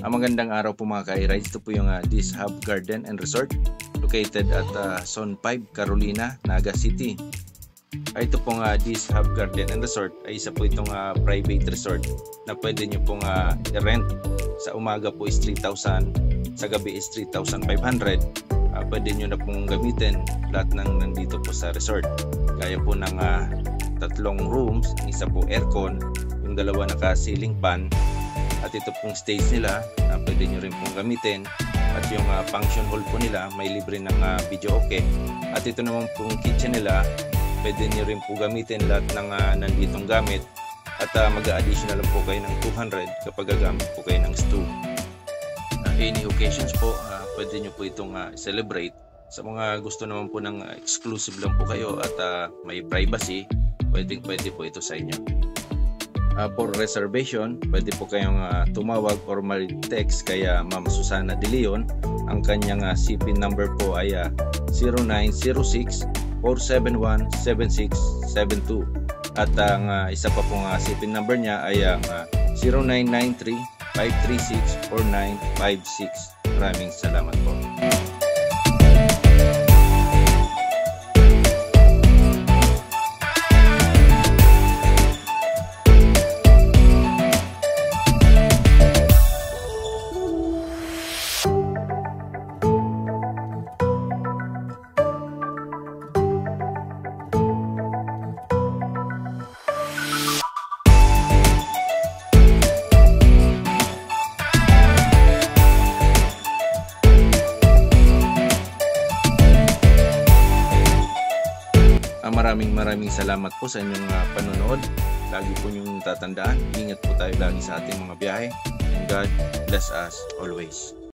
Magandang araw po mga ka-rides. Ito po yung This Hub Garden and Resort located at Zone 5, Carolina, Naga City. Ito pong This Hub Garden and Resort ay isa po itong private resort na pwede nyo pong i-rent. Sa umaga po is 3,000, sa gabi is 3,500. Pwede nyo na pong gamitin lahat ng nandito po sa resort. Gaya po ng 3 rooms, isa po aircon, yung 2 naka-ceiling fan. At ito pong stage nila, pwede nyo rin pong gamitin. At yung function hall po nila, may libre ng video okay. At ito naman pong kitchen nila, pwede nyo rin po gamitin lahat ng nanditong gamit. At mag-a-additional lang po kayo ng 200 kapag gagamit po kayo ng stove. Any occasions po, pwede nyo po itong celebrate. Sa mga gusto naman po ng exclusive lang po kayo at may privacy, pwede po ito sa inyo. For reservation, pwede po kayong tumawag or mag-text kaya Ma'am Susana De Leon. Ang kanyang CPIN number po ay 0906-471-7672. At ang isa pa pong CPIN number niya ay ang 0993-536-4956. Maraming salamat po. Maraming salamat po sa inyong panonood. Lagi po niyong tatandaan, ingat po tayo lagi sa ating mga biyahe. And God bless us always.